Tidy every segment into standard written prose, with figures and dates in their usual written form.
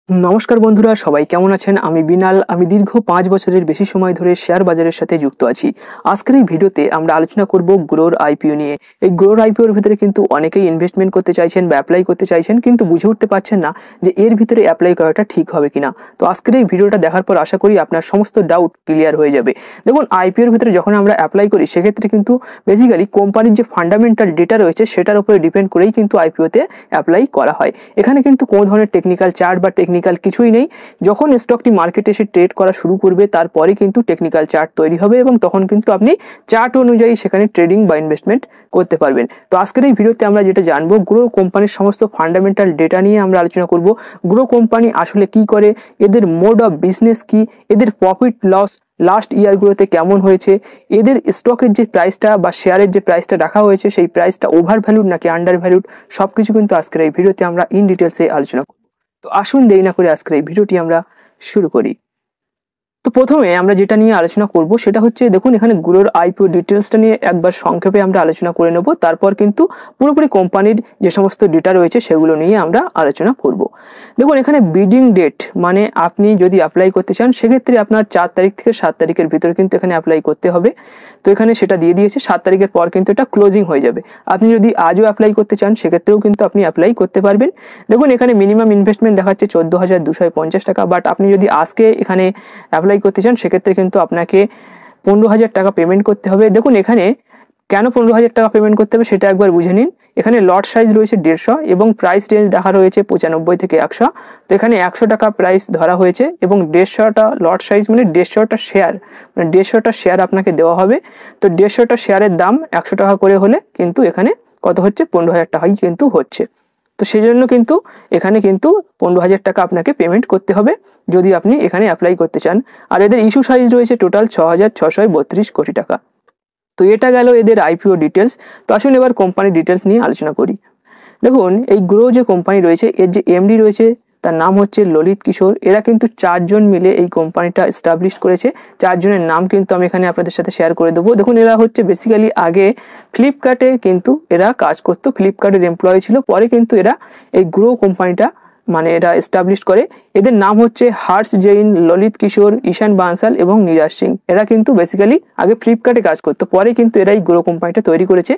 नमस्कार बंधुरा सबाई केमन आছেন আমি বিনাল আমি দীর্ঘ 5 বছরের বেশি সময় ধরে শেয়ার বাজারের সাথে যুক্ত আছি। আজকের এই ভিডিওতে আমরা আলোচনা করব গ্রোর আইপিও নিয়ে। এই গ্রোর আইপিওর ভিতরে কিন্তু অনেকেই ইনভেস্টমেন্ট করতে চাইছেন বা অ্যাপ্লাই করতে চাইছেন কিন্তু বুঝে উঠতে পারছেন না যে এর ভিতরে অ্যাপ্লাই করাটা ঠিক হবে কিনা। তো আজকের এই ভিডিওটা দেখার পর আশা করি আপনার সমস্ত ডাউট ক্লিয়ার হয়ে যাবে। দেখুন আইপিওর ভিতরে যখন আমরা অ্যাপ্লাই করি সেক্ষেত্রে কিন্তু বেসিক্যালি কোম্পানির যে ফান্ডামেন্টাল ডেটা রয়েছে সেটার উপরে ডিপেন্ড করেই কিন্তু আইপিওতে অ্যাপ্লাই করা হয়। এখানে কিন্তু কোনো ধরনের টেকনিক্যাল চার্ট বা টেকনিক্যাল কিছুই নেই। যখন স্টকটি মার্কেটে এসে ট্রেড করা শুরু করবে তারপরে কিন্তু টেকনিক্যাল চার্ট তৈরি হবে এবং তখন কিন্তু আপনি চার্ট অনুযায়ী সেখানে ট্রেডিং বা ইনভেস্টমেন্ট করতে পারবেন। তো আজকের এই ভিডিওতে আমরা যেটা জানবো গ্রো কোম্পানির সমস্ত ফান্ডামেন্টাল ডেটা নিয়ে আমরা আলোচনা করব। গ্রো কোম্পানি আসলে কি করে, এদের মোড অফ বিজনেস কি, এদের প্রফিট লস লাস্ট ইয়ারগুলোতে কেমন হয়েছে, এদের স্টকের যে প্রাইসটা বা শেয়ারের যে প্রাইসটা রাখা হয়েছে সেই প্রাইসটা ওভার ভ্যালুড নাকি আন্ডার ভ্যালুড সবকিছু কিন্তু আজকের এই ভিডিওতে আমরা ইন ডিটেলসে আলোচনা করব। তো আসুন দেরি না করে আজকের এই ভিডিওটি আমরা শুরু করি। তো প্রথমে আমরা যেটা নিয়ে আলোচনা করব সেটা হচ্ছে দেখুন এখানে গ্রোর আইপিও ডিটেলসটা নিয়ে একবার সংক্ষেপে আমরা আলোচনা করে নেব, তারপর কিন্তু পুরোপুরি কোম্পানির যে সমস্ত ডেটা রয়েছে সেগুলো নিয়ে আমরা আলোচনা করব। দেখুন এখানে বিডিং ডেট মানে আপনি যদি অ্যাপ্লাই করতে চান সেক্ষেত্রে আপনার 4 তারিখ থেকে 7 তারিখের ভিতরে কিন্তু এখানে অ্যাপ্লাই করতে হবে। তো এখানে সেটা দিয়ে দিয়েছে 7 তারিখের পর কিন্তু এটা ক্লোজিং হয়ে যাবে। আপনি যদি আজও অ্যাপ্লাই করতে চান সেক্ষেত্রেও কিন্তু আপনি অ্যাপ্লাই করতে পারবেন। দেখুন এখানে মিনিমাম ইনভেস্টমেন্ট দেখাচ্ছে 14,250 টাকা, বাট আপনি যদি আজকে এখানে অ্যাপ্লাই করতে চান সেক্ষেত্রে কিন্তু আপনাকে 15,000 টাকা পেমেন্ট করতে হবে। দেখুন এখানে কেন 15,000 টাকা পেমেন্ট করতে হবে সেটা একবার বুঝে নিন। এখানে লট সাইজ রয়েছে 150 এবং প্রাইস রেঞ্জ দেখা রয়েছে 95 থেকে 100। তো এখানে 100 টাকা প্রাইস ধরা হয়েছে এবং 150টা লট সাইজ মানে 150টা শেয়ার, মানে 150টা শেয়ার আপনাকে দেওয়া হবে। তো 150টা শেয়ারের দাম 100 টাকা করে হলে কিন্তু এখানে কত হচ্ছে 15,000 টাকাই কিন্তু হচ্ছে। তো সেই জন্য কিন্তু এখানে কিন্তু 15,000 টাকা আপনাকে পেমেন্ট করতে হবে যদি আপনি এখানে অ্যাপ্লাই করতে চান। আর এদের ইস্যু সাইজ রয়েছে টোটাল 6,632 কোটি টাকা। তো এটা গেল এদের আইপিও ডিটেলস। তো আসুন এবার কোম্পানি ডিটেলস নিয়ে আলোচনা করি। দেখুন এই গ্রো যে কোম্পানি রয়েছে এর যে এমডি রয়েছে তার নাম হচ্ছে ললিত কিশোর। এরা কিন্তু 4 জন মিলে এই কোম্পানিটা এস্টাবলিশ করেছে। 4 জনের নাম কিন্তু আমি এখানে আপনাদের সাথে শেয়ার করে দেবো। দেখুন এরা হচ্ছে বেসিক্যালি আগে ফ্লিপকার্টে কিন্তু এরা কাজ করতো, ফ্লিপকার্টের এমপ্লয়ি ছিল, পরে কিন্তু এরা এই গ্রো কোম্পানিটা মানে এরা এস্টাবলিশ করে। এদের নাম হচ্ছে হর্ষ জৈন, ললিত কিশোর, ঈশান বানসাল এবং নিরাজ সিং। এরা কিন্তু বেসিক্যালি আগে ফ্লিপকার্টে কাজ করতো, পরে কিন্তু এরাই গ্রো কোম্পানিটা তৈরি করেছে।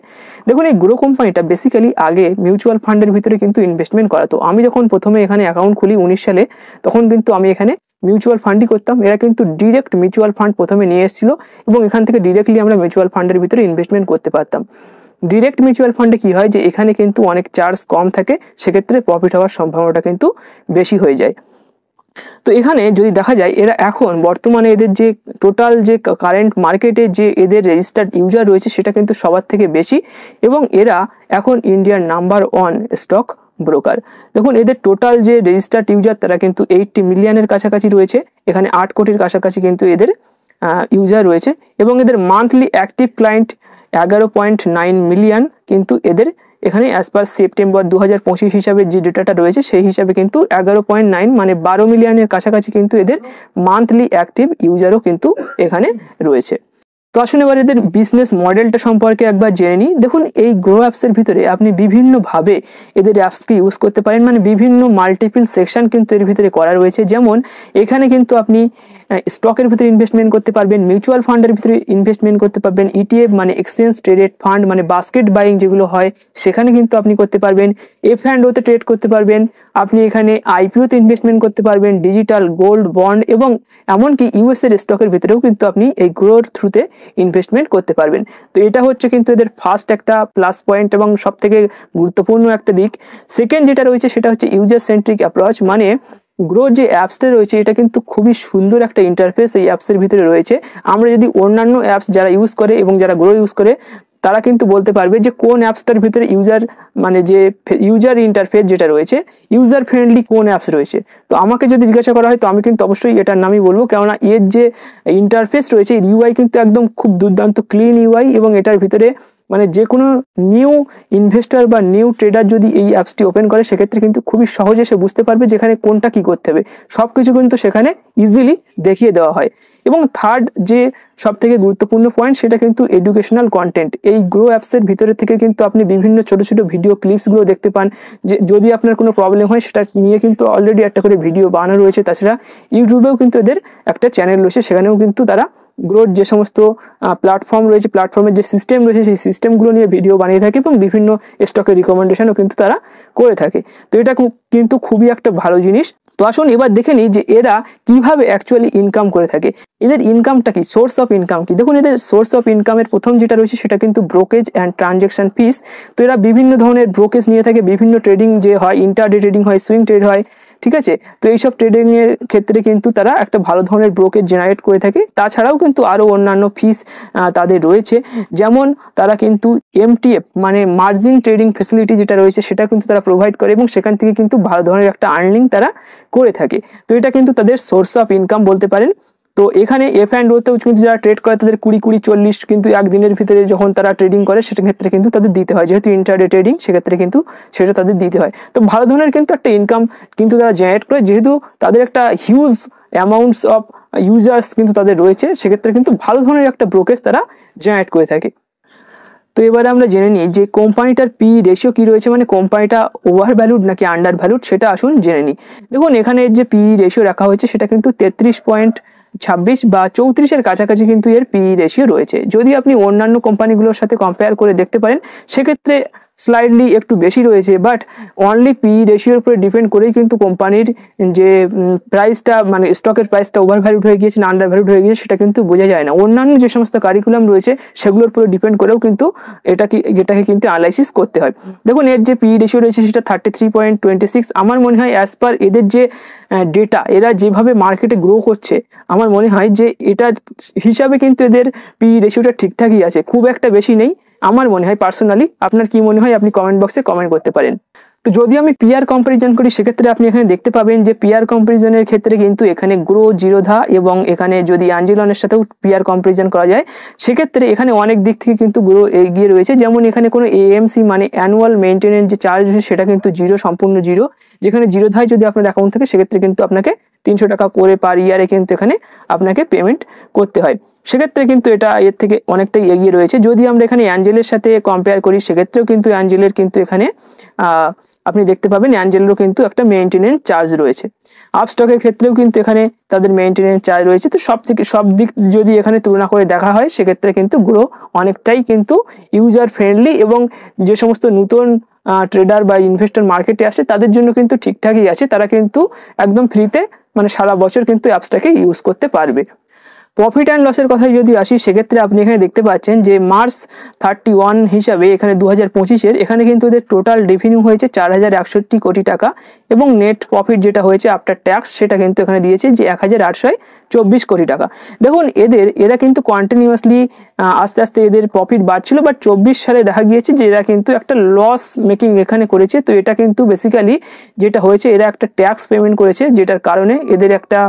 দেখুন এই গ্রো কোম্পানিটা বেসিক্যালি আগে মিউচুয়াল ফান্ডের ভিতরে কিন্তু ইনভেস্টমেন্ট করাতো। আমি যখন প্রথমে এখানে অ্যাকাউন্ট খুলি 19 সালে তখন কিন্তু আমি এখানে মিউচুয়াল ফান্ডই করতাম। এরা কিন্তু ডিরেক্ট মিউচুয়াল ফান্ড প্রথমে নিয়ে এসেছিল এবং এখান থেকে ডিরেক্টলি আমরা মিউচুয়াল ফান্ডের ভিতরে ইনভেস্টমেন্ট করতে পারতাম। ডিরেক্ট মিউচুয়াল ফান্ডে কি হয় যে এখানে কিন্তু অনেক চার্জ কম থাকে, সেক্ষেত্রে প্রফিট হওয়ার সম্ভাবনাটা কিন্তু বেশি হয়ে যায়। তো এখানে যদি দেখা যায় এরা এখন বর্তমানে এদের যে টোটাল যে কারেন্ট মার্কেটে যে এদের রেজিস্টার্ড ইউজার রয়েছে সেটা কিন্তু সবার থেকে বেশি এবং এরা এখন ইন্ডিয়ার নাম্বার 1 স্টক ব্রোকার। দেখুন এদের টোটাল যে রেজিস্টার্ড ইউজার তারা কিন্তু 80 মিলিয়নের কাছাকাছি রয়েছে। এখানে 8 কোটির কাছাকাছি কিন্তু এদের ইউজার রয়েছে এবং এদের মান্থলি অ্যাক্টিভ ক্লায়েন্ট 11.9 মিলিয়ন কিন্তু এদের এখানে অ্যাজ পার সেপ্টেম্বর 2025 হিসাবে যে ডেটাটা রয়েছে সেই হিসাবে কিন্তু 11.9 মানে 12 মিলিয়নের কাছাকাছি কিন্তু এদের মান্থলি অ্যাক্টিভ ইউজারও কিন্তু এখানে রয়েছে। তো আসুন এবার এদের বিজনেস মডেলটা সম্পর্কে একবার জেনে নিই। দেখুন এই গ্রো অ্যাপসের ভিতরে আপনি বিভিন্নভাবে এদের অ্যাপসকে ইউজ করতে পারেন, মানে বিভিন্ন মাল্টিপল সেকশন কিন্তু এর ভিতরে করা রয়েছে। যেমন এখানে কিন্তু আপনি স্টকের ভিতরে ইনভেস্টমেন্ট করতে পারবেন, মিউচুয়াল ফান্ডের ভিতরে ইনভেস্টমেন্ট করতে পারবেন, ইটিএফ মানে এক্সচেঞ্জ ট্রেডেড ফান্ড মানে বাস্কেট বাইং যেগুলো হয় সেখানে কিন্তু আপনি করতে পারবেন, F&Oতে ট্রেড করতে পারবেন, আপনি এখানে আইপিওতে ইনভেস্টমেন্ট করতে পারবেন, ডিজিটাল গোল্ড বন্ড এবং এমনকি ইউএস এর স্টকের ভিতরেও কিন্তু আপনি এই গ্রোর থ্রুতে ইনভেস্টমেন্ট করতে পারবেন। তো এটা হচ্ছে কিন্তু এদের ফার্স্ট একটা প্লাস পয়েন্ট এবং সব থেকে গুরুত্বপূর্ণ একটা দিক। সেকেন্ড যেটা রয়েছে সেটা হচ্ছে ইউজার সেন্ট্রিক অ্যাপ্রোচ, মানে গ্রো যে অ্যাপসটা রয়েছে এটা কিন্তু খুবই সুন্দর একটা ইন্টারফেস এই অ্যাপসের ভিতরে রয়েছে। আমরা যদি অন্যান্য অ্যাপস যারা ইউজ করে এবং যারা গ্রো ইউজ করে তারা কিন্তু বলতে পারবে যে কোন অ্যাপসটার ভিতরে ইউজার মানে যে ইউজার ইন্টারফেস যেটা রয়েছে ইউজার ফ্রেন্ডলি কোন অ্যাপস রয়েছে। তো আমাকে যদি জিজ্ঞাসা করা হয় তো আমি কিন্তু অবশ্যই এটার নামই বলবো, কেননা এর যে ইন্টারফেস রয়েছে ইউআই কিন্তু একদম খুব দুর্দান্ত ক্লিন ইউআই এবং এটার ভিতরে মানে যে কোনো নিউ ইনভেস্টর বা নিউ ট্রেডার যদি এই অ্যাপসটি ওপেন করে সেক্ষেত্রে কিন্তু খুবই সহজে সে বুঝতে পারবে যেখানে কোনটা কি করতে হবে, সব কিছু কিন্তু সেখানে ইজিলি দেখিয়ে দেওয়া হয়। এবং থার্ড যে সব থেকে গুরুত্বপূর্ণ পয়েন্ট সেটা কিন্তু এডুকেশনাল কন্টেন্ট। এই গ্রো অ্যাপসের ভিতরে থেকে কিন্তু আপনি বিভিন্ন ছোট ছোট ভিডিও ক্লিপসগুলো দেখতে পান, যে যদি আপনার কোনো প্রবলেম হয় সেটা নিয়ে কিন্তু অলরেডি একটা করে ভিডিও বানানো রয়েছে। তাছাড়া ইউটিউবেও কিন্তু এদের একটা চ্যানেল রয়েছে, সেখানেও কিন্তু তারা গ্রোর যে সমস্ত প্ল্যাটফর্ম রয়েছে, প্ল্যাটফর্মের যে সিস্টেম রয়েছে সেই সিস্টেমগুলো নিয়ে ভিডিও বানিয়ে থাকে এবং বিভিন্ন স্টকের রিকমেন্ডেশনও কিন্তু তারা করে থাকে। তো এটা কিন্তু খুবই একটা ভালো জিনিস। তো আসুন এবার দেখে নিই যে এরা কিভাবে অ্যাকচুয়ালি ইনকাম করে থাকে। এদের ইনকামটা কি, সোর্স অফ ইনকাম কি? দেখুন এদের সোর্স অফ ইনকামের প্রথম যেটা রয়েছে সেটা কিন্তু ব্রোকেজ অ্যান্ড ট্রানজ্যাকশন ফিস। তো এরা বিভিন্ন ধরনের ব্রোকেজ নিয়ে থাকে, বিভিন্ন ট্রেডিং যে হয়, ইন্টারডে ট্রেডিং হয়, সুইং ট্রেড হয়, ঠিক আছে। তো এইসব ট্রেডিং এর ক্ষেত্রে কিন্তু তারা একটা ভালো ধরনের ব্রোকেজ জেনারেট করে থাকে। তাছাড়াও কিন্তু আরও অন্যান্য ফিস তাদের রয়েছে, যেমন তারা কিন্তু এমটিএফ মানে মার্জিন ট্রেডিং ফেসিলিটি যেটা রয়েছে সেটা কিন্তু তারা প্রোভাইড করে এবং সেখান থেকে কিন্তু ভালো ধরনের একটা আর্নিং তারা করে থাকে। তো এটা কিন্তু তাদের সোর্স অফ ইনকাম বলতে পারেন। তো এখানে এফ অ্যান্ড ওতেও কিন্তু যারা ট্রেড করে তাদের 20-40 কিন্তু একদিনের ভিতরে যখন তারা ট্রেডিং করে সেটা ক্ষেত্রে কিন্তু তাদের দিতে হয়, যেহেতু ইন্টারডে ট্রেডিং সেক্ষেত্রে কিন্তু সেটা তাদের দিতে হয়। তো ভালো ধরনের কিন্তু একটা ইনকাম কিন্তু তারা জেনারেট করে, যেহেতু তাদের একটা হিউজ অ্যামাউন্টস অফ ইউজার্স কিন্তু তাদের রয়েছে, সেক্ষেত্রে কিন্তু ভালো ধরনের একটা ব্রোকেজ তারা জেনারেট করে থাকে। তো এবারে আমরা জেনে নিই যে কোম্পানিটার পি রেশিও কি রয়েছে, মানে কোম্পানিটা ওভার ভ্যালুড নাকি আন্ডার ভ্যালুড, সেটা আসুন জেনে নিই। দেখুন এখানে যে পি রেশিও রাখা হয়েছে সেটা কিন্তু 33.26 বা 34-এর কাছাকাছি কিন্তু এর পি রেশিও রয়েছে। যদি আপনি অন্যান্য কোম্পানিগুলোর সাথে কম্পেয়ার করে দেখতে পারেন সেক্ষেত্রে স্লাইডলি একটু বেশি রয়েছে, বাট অনলি পি রেশিওর উপরে ডিপেন্ড করেই কিন্তু কোম্পানির যে প্রাইসটা মানে স্টকের প্রাইসটা ওভার ভ্যালুড হয়ে গিয়েছে না আন্ডার ভ্যালুড হয়ে গিয়েছে সেটা কিন্তু বোঝা যায় না। অন্যান্য যে সমস্ত কারিকুলাম রয়েছে সেগুলোর উপরে ডিপেন্ড করেও কিন্তু এটাকে কিন্তু অ্যানালাইসিস করতে হয়। দেখুন এর যে পি রেশিও রয়েছে সেটা 33.26। আমার মনে হয় অ্যাজ পার এদের যে ডেটা, এরা যেভাবে মার্কেটে গ্রো করছে আমার মনে হয় যে এটার হিসাবে কিন্তু এদের পি রেশিওটা ঠিকঠাকই আছে, খুব একটা বেশি নেই আমার মনে হয় পার্সোনালি। আপনার কি মনে হয় আপনি কমেন্ট বক্সে কমেন্ট করতে পারেন। তো যদি আমি পিআর কম্পারিজন করি সেক্ষেত্রে আপনি এখানে দেখতে পাবেন যে পিআর কম্পারিজনের ক্ষেত্রে কিন্তু এখানে গ্রো, জিরোধা এবং এখানে যদি অ্যাঞ্জেলনের সাথেও পিআর কম্পারিজন করা যায় সেক্ষেত্রে এখানে অনেক দিক থেকে কিন্তু গ্রো এগিয়ে রয়েছে। যেমন এখানে কোনো এএমসি মানে অ্যানুয়াল মেইনটেনেন্স যে চার্জ রয়েছে সেটা কিন্তু জিরো, সম্পূর্ণ জিরো। যেখানে জিরোধায় যদি আপনার অ্যাকাউন্ট থাকে সেক্ষেত্রে কিন্তু আপনাকে 300 টাকা করে পার ইয়ারে কিন্তু এখানে আপনাকে পেমেন্ট করতে হয়। সেক্ষেত্রে কিন্তু এটা এর থেকে অনেকটাই এগিয়ে রয়েছে। যদি আমরা এখানে অ্যাঞ্জেলের সাথে কম্পেয়ার করি সেক্ষেত্রেও কিন্তু অ্যাঞ্জেলের কিন্তু এখানে আপনি দেখতে পাবেন অ্যাঞ্জেলেরও কিন্তু একটা মেইনটেনেন্স চার্জ রয়েছে। আপস্টকের ক্ষেত্রেও কিন্তু এখানে তাদের মেইনটেনেন্স চার্জ রয়েছে। তো সব দিক যদি এখানে তুলনা করে দেখা হয় সেক্ষেত্রে কিন্তু গ্রো অনেকটাই কিন্তু ইউজার ফ্রেন্ডলি এবং যে সমস্ত নতুন ট্রেডার বা ইনভেস্টর মার্কেটে আসে তাদের জন্য কিন্তু ঠিকঠাকই আছে। তারা কিন্তু একদম ফ্রিতে মানে সারা বছর কিন্তু অ্যাপসটাকে ইউজ করতে পারবে। প্রফিট অ্যান্ড লসের কথায় যদি আসি সেক্ষেত্রে আপনি এখানে দেখতে পাচ্ছেন যে মার্চ 31 হিসাবে এখানে 2025-এর এখানে কিন্তু এদের টোটাল রেভিনিউ হয়েছে 4061 কোটি টাকা এবং নেট প্রফিট যেটা হয়েছে আফটার ট্যাক্স সেটা কিন্তু এখানে দিয়েছে যে 1824 কোটি টাকা। দেখুন এরা কিন্তু কন্টিনিউয়াসলি আস্তে আস্তে এদের প্রফিট বাড়ছিল, বাট 24 সালে দেখা গিয়েছে যে এরা কিন্তু একটা লস মেকিং এখানে করেছে। তো এটা কিন্তু বেসিক্যালি যেটা হয়েছে এরা একটা ট্যাক্স পেমেন্ট করেছে যেটার কারণে এদের একটা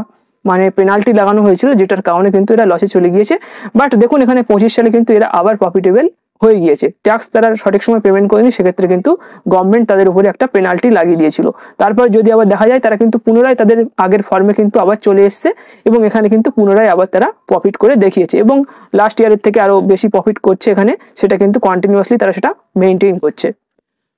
মানে পেনাল্টি লাগানো হয়েছিল, যেটার কারণে কিন্তু এরা লসে চলে গিয়েছে। বাট দেখুন এখানে 25 সালে কিন্তু এরা আবার প্রফিটেবল হয়ে গিয়েছে। ট্যাক্স তারা সঠিক সময় পেমেন্ট করেনি, সেক্ষেত্রে কিন্তু গভর্নমেন্ট তাদের উপরে একটা পেনাল্টি লাগিয়ে দিয়েছিল। তারপর যদি আবার দেখা যায় তারা কিন্তু পুনরায় তাদের আগের ফর্মে কিন্তু আবার চলে এসছে এবং এখানে কিন্তু পুনরায় আবার তারা প্রফিট করে দেখিয়েছে এবং লাস্ট ইয়ারের থেকে আরো বেশি প্রফিট করছে এখানে, সেটা কিন্তু কন্টিনিউয়াসলি তারা সেটা মেনটেন করছে।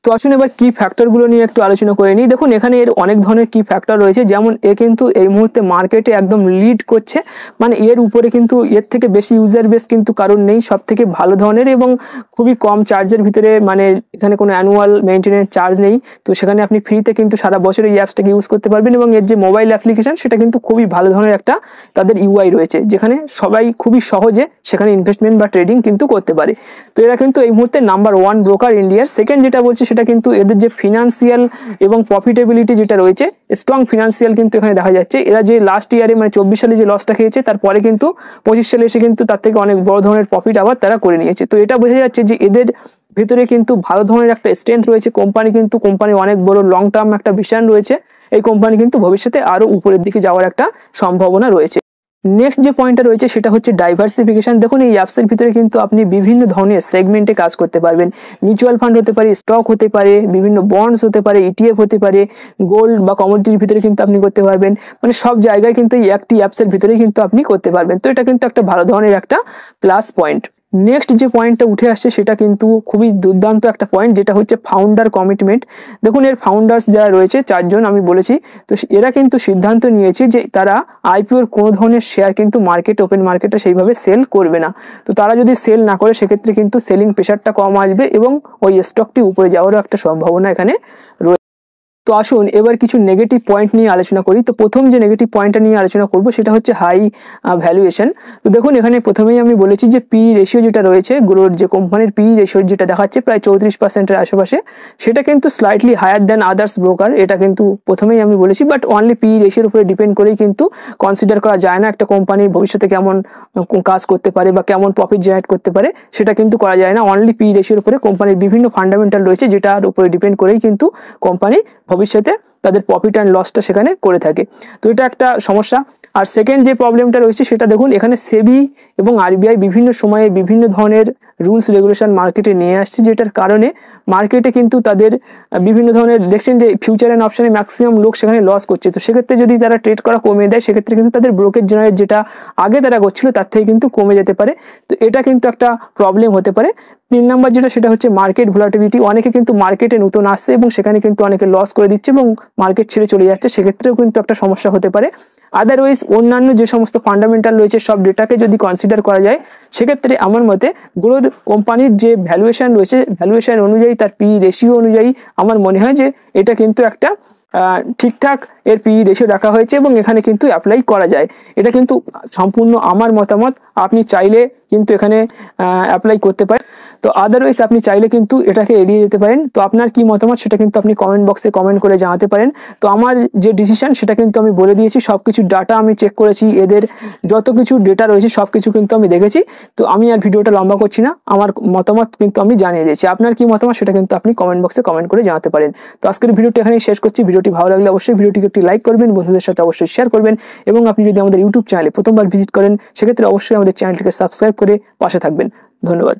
তো আসুন এবার কি ফ্যাক্টরগুলো নিয়ে একটু আলোচনা করে নিই। দেখুন এখানে এর অনেক ধরনের কি ফ্যাক্টর রয়েছে, যেমন এ কিন্তু এই মুহূর্তে মার্কেটে একদম লিড করছে, মানে এর উপরে কিন্তু এর থেকে বেশি ইউজার বেস কিন্তু কারণ নেই, সব থেকে ভালো ধরনের এবং খুবই কম চার্জের ভিতরে, মানে এখানে কোনো অ্যানুয়াল মেইনটেনেন্স চার্জ নেই। তো সেখানে আপনি ফ্রিতে কিন্তু সারা বছর এই অ্যাপসটাকে ইউজ করতে পারবেন এবং এর যে মোবাইল অ্যাপ্লিকেশন সেটা কিন্তু খুবই ভালো ধরনের একটা তাদের ইউআই রয়েছে, যেখানে সবাই খুবই সহজে সেখানে ইনভেস্টমেন্ট বা ট্রেডিং কিন্তু করতে পারে। তো এরা কিন্তু এই মুহূর্তে নাম্বার 1 ব্রোকার ইন্ডিয়ার। সেকেন্ড যেটা বলছে সেটা কিন্তু এদের যে ফিনান্সিয়াল এবং প্রফিটেবিলিটি যেটা রয়েছে, স্ট্রং ফিনান্সিয়াল কিন্তু এখানে দেখা যাচ্ছে। এরা যে লাস্ট ইয়ারে মানে 24 সালে যে লসটা খেয়েছে তারপরে কিন্তু 25 সালে এসে কিন্তু তার থেকে অনেক বড় ধরনের প্রফিট আবার তারা করে নিয়েছে। তো এটা বোঝা যাচ্ছে যে এদের ভিতরে কিন্তু ভালো ধরনের একটা স্ট্রেংথ রয়েছে। কোম্পানির অনেক বড় লং টার্ম একটা ভিশন রয়েছে। এই কোম্পানি কিন্তু ভবিষ্যতে আরো উপরের দিকে যাওয়ার একটা সম্ভাবনা রয়েছে। নেক্সট যে পয়েন্টটা রয়েছে সেটা হচ্ছে ডাইভার্সিফিকেশন। দেখুন এই অ্যাপসের ভিতরে কিন্তু আপনি বিভিন্ন ধরনের সেগমেন্টে কাজ করতে পারবেন। মিউচুয়াল ফান্ড হতে পারে, স্টক হতে পারে, বিভিন্ন বন্ডস হতে পারে, ইটিএফ হতে পারে, গোল্ড বা কমোডিটির ভিতরে কিন্তু আপনি করতে পারবেন। মানে সব জায়গায় কিন্তু এই একটি অ্যাপসের ভিতরেই কিন্তু আপনি করতে পারবেন। তো এটা কিন্তু একটা ভালো ধরনের একটা প্লাস পয়েন্ট। নেক্সট যে পয়েন্টটা উঠে আসছে সেটা কিন্তু খুবই দুর্দান্ত একটা পয়েন্ট, যেটা হচ্ছে ফাউন্ডার কমিটমেন্ট। দেখুন এর ফাউন্ডার্স যারা রয়েছে 4 জন আমি বলেছি, তো এরা কিন্তু সিদ্ধান্ত নিয়েছে যে তারা আইপিওর কোনো ধরনের শেয়ার কিন্তু ওপেন মার্কেটে সেইভাবে সেল করবে না। তো তারা যদি সেল না করে সেক্ষেত্রে কিন্তু সেলিং প্রেশারটা কম আসবে এবং ওই স্টকটি উপরে যাওয়ারও একটা সম্ভাবনা এখানে রয়েছে। তো আসুন এবার কিছু নেগেটিভ পয়েন্ট নিয়ে আলোচনা করি। তো প্রথম যে নেগেটিভ পয়েন্টটা নিয়ে আলোচনা করব সেটা হচ্ছে হাই ভ্যালুয়েশন। তো দেখুন এখানে প্রথমেই আমি বলেছি যে পি রেশিও যেটা রয়েছে, গ্রোর যে কোম্পানির পি রেশিও যেটা দেখাচ্ছে প্রায় 34%-এর আশেপাশে, সেটা কিন্তু slightly higher than others broker. এটা কিন্তু প্রথমেই আমি বলেছি, বাট অনলি পি রেশিওর উপরে ডিপেন্ড করেই কিন্তু কনসিডার করা যায় না একটা কোম্পানি ভবিষ্যতে কেমন কাজ করতে পারে বা কেমন প্রফিট জেনারেট করতে পারে, সেটা কিন্তু করা যায় না। অনলি পি রেশিওর উপরে কোম্পানির বিভিন্ন ফান্ডামেন্টাল রয়েছে যেটার উপরে ডিপেন্ড করেই কিন্তু কোম্পানি ভবিষ্যতে তাদের প্রফিট অ্যান্ড লসটা সেখানে করে থাকে। তো এটা একটা সমস্যা। আর সেকেন্ড যে প্রবলেমটা রয়েছে সেটা দেখুন, এখানে সেবি এবং আরবিআই বিভিন্ন সময়ে বিভিন্ন ধরনের রুলস রেগুলেশন মার্কেটে নিয়ে আসছে, যেটার কারণে মার্কেটে কিন্তু তাদের বিভিন্ন ধরনের দেখছেন যে ফিউচার অ্যান্ড অপশনে ম্যাক্সিমাম লোক সেখানে লস করছে। তো সেক্ষেত্রে যদি তারা ট্রেড করা কমিয়ে দেয় সেক্ষেত্রে কিন্তু তাদের ব্রোকেজ জেনারেট যেটা আগে তারা করছিল তার থেকে কিন্তু কমে যেতে পারে। তো এটা কিন্তু একটা প্রবলেম হতে পারে। 3 নম্বর যেটা সেটা হচ্ছে মার্কেট ভোলাটিলিটি। অনেকে কিন্তু মার্কেটে নতুন আসছে এবং সেখানে কিন্তু অনেকে লস করে দিচ্ছে এবং মার্কেট ছেড়ে চলে যাচ্ছে, সেক্ষেত্রেও কিন্তু একটা সমস্যা হতে পারে। আদারওয়াইজ অন্যান্য যে সমস্ত ফান্ডামেন্টাল রয়েছে সব ডেটাকে যদি কনসিডার করা যায় সেক্ষেত্রে আমার মতে গ্রোর কোম্পানির যে ভ্যালুয়েশন রয়েছে, ভ্যালুয়েশন অনুযায়ী তার পি রেশিও অনুযায়ী আমার মনে হয় যে এটা কিন্তু একটা ঠিকঠাক এর পি রেশিও রাখা হয়েছে এবং এখানে কিন্তু অ্যাপ্লাই করা যায়। এটা কিন্তু সম্পূর্ণ আমার মতামত, আপনি চাইলে কিন্তু এখানে অ্যাপ্লাই করতে পারেন। তো আদারওয়াইজ আপনি চাইলে কিন্তু এটাকে এড়িয়ে যেতে পারেন। তো আপনার কি মতামত সেটা কিন্তু আপনি কমেন্ট বক্সে কমেন্ট করে জানাতে পারেন। তো আমার যে ডিসিশন সেটা কিন্তু আমি বলে দিয়েছি, সব কিছু ডাটা আমি চেক করেছি, এদের যত কিছু ডেটা রয়েছে সব কিছু কিন্তু আমি দেখেছি। তো আমি আর ভিডিওটা লম্বা করছি না, আমার মতামত কিন্তু আমি জানিয়ে দিয়েছি। আপনার কি মতামত সেটা কিন্তু আপনি কমেন্ট বক্সে কমেন্ট করে জানাতে পারেন। তো আজকের ভিডিওটি এখানেই শেষ করছি। ভিডিওটি ভালো লাগলে অবশ্যই ভিডিওটিকে একটি লাইক করবেন, বন্ধুদের সাথে অবশ্যই শেয়ার করবেন এবং আপনি যদি আমাদের ইউটিউব চ্যানেলে প্রথমবার ভিজিট করেন সেক্ষেত্রে অবশ্যই আমাদের চ্যানেলটিকে সাবস্ক্রাইব করে পাশে থাকবেন। ধন্যবাদ।